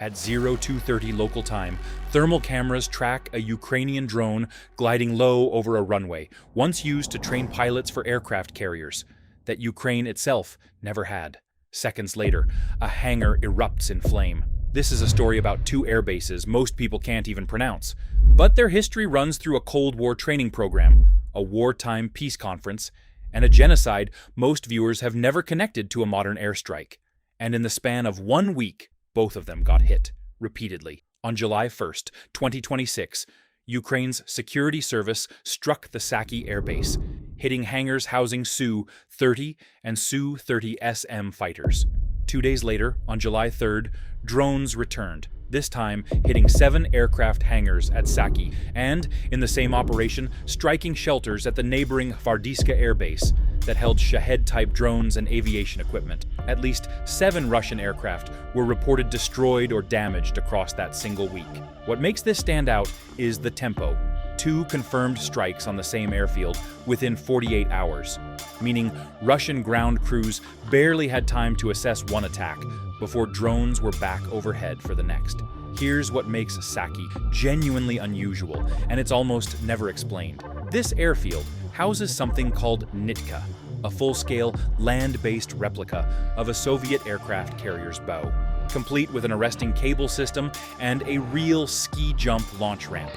At 0230 local time, thermal cameras track a Ukrainian drone gliding low over a runway, once used to train pilots for aircraft carriers, that Ukraine itself never had. Seconds later, a hangar erupts in flame. This is a story about two airbases most people can't even pronounce, but their history runs through a Cold War training program, a wartime peace conference, and a genocide most viewers have never connected to a modern airstrike. And in the span of 1 week, both of them got hit, repeatedly. On July 1st, 2026, Ukraine's security service struck the Saky Airbase, hitting hangars housing Su-30 and Su-30SM fighters. 2 days later, on July 3rd, drones returned, this time hitting 7 aircraft hangars at Saky, and, in the same operation, striking shelters at the neighboring Hvardiiske Airbase that held Shahed-type drones and aviation equipment. At least 7 Russian aircraft were reported destroyed or damaged across that single week. What makes this stand out is the tempo. 2 confirmed strikes on the same airfield within 48 hours, meaning Russian ground crews barely had time to assess one attack before drones were back overhead for the next. Here's what makes Saky genuinely unusual, and it's almost never explained. This airfield houses something called Nitka, a full-scale, land-based replica of a Soviet aircraft carrier's bow, complete with an arresting cable system and a real ski-jump launch ramp.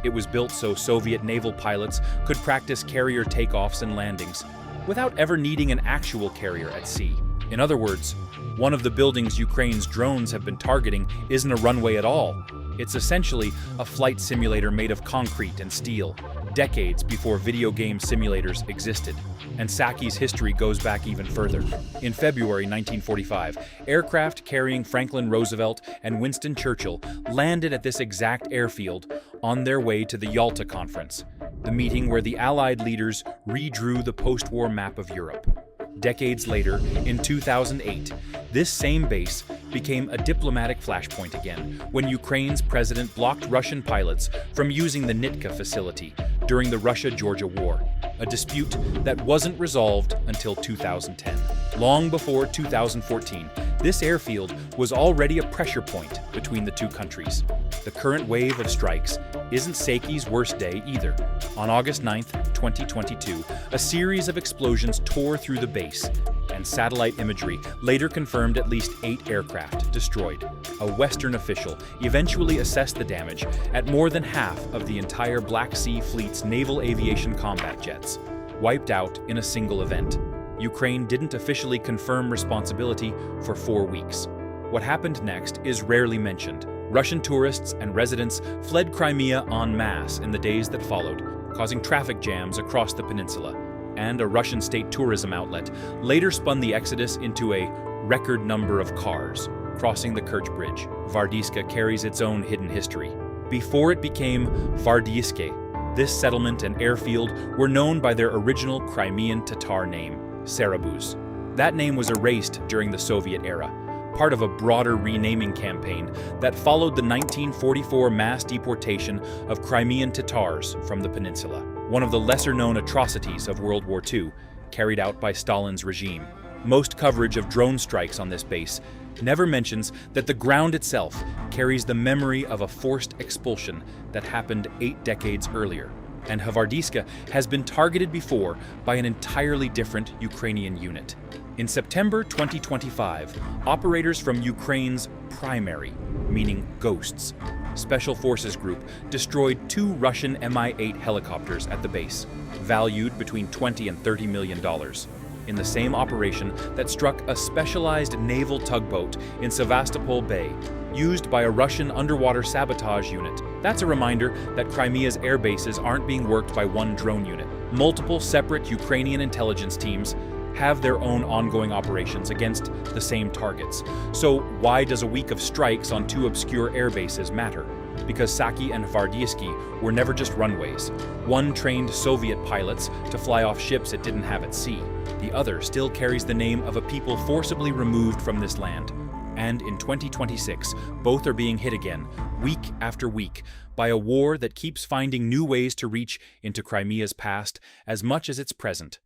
It was built so Soviet naval pilots could practice carrier takeoffs and landings without ever needing an actual carrier at sea. In other words, one of the buildings Ukraine's drones have been targeting isn't a runway at all. It's essentially a flight simulator made of concrete and steel, decades before video game simulators existed. And Saky's history goes back even further. In February 1945, aircraft carrying Franklin Roosevelt and Winston Churchill landed at this exact airfield on their way to the Yalta Conference, the meeting where the Allied leaders redrew the post-war map of Europe. Decades later, in 2008, this same base became a diplomatic flashpoint again when Ukraine's president blocked Russian pilots from using the Nitka facility during the Russia-Georgia War, a dispute that wasn't resolved until 2010. Long before 2014, this airfield was already a pressure point between the two countries. The current wave of strikes isn't Saky's worst day either. On August 9th, 2022, a series of explosions tore through the base, and satellite imagery later confirmed at least 8 aircraft destroyed. A Western official eventually assessed the damage at more than half of the entire Black Sea Fleet's naval aviation combat jets, wiped out in a single event. Ukraine didn't officially confirm responsibility for 4 weeks. What happened next is rarely mentioned. Russian tourists and residents fled Crimea en masse in the days that followed, causing traffic jams across the peninsula, and a Russian state tourism outlet later spun the exodus into a record number of cars crossing the Kerch Bridge. Hvardiiske carries its own hidden history. Before it became Hvardiiske, this settlement and airfield were known by their original Crimean Tatar name, Sarabuz. That name was erased during the Soviet era, part of a broader renaming campaign that followed the 1944 mass deportation of Crimean Tatars from the peninsula, one of the lesser-known atrocities of World War II carried out by Stalin's regime. Most coverage of drone strikes on this base never mentions that the ground itself carries the memory of a forced expulsion that happened 8 decades earlier, and Hvardiiske has been targeted before by an entirely different Ukrainian unit. In September 2025, operators from Ukraine's primary, meaning ghosts, Special Forces Group destroyed 2 Russian Mi-8 helicopters at the base, valued between $20 and $30 million, in the same operation that struck a specialized naval tugboat in Sevastopol Bay, used by a Russian underwater sabotage unit. That's a reminder that Crimea's air bases aren't being worked by one drone unit. Multiple separate Ukrainian intelligence teams have their own ongoing operations against the same targets. So why does a week of strikes on 2 obscure air bases matter? Because Saky and Hvardiiske were never just runways. One trained Soviet pilots to fly off ships it didn't have at sea. The other still carries the name of a people forcibly removed from this land. And in 2026, both are being hit again, week after week, by a war that keeps finding new ways to reach into Crimea's past as much as its present.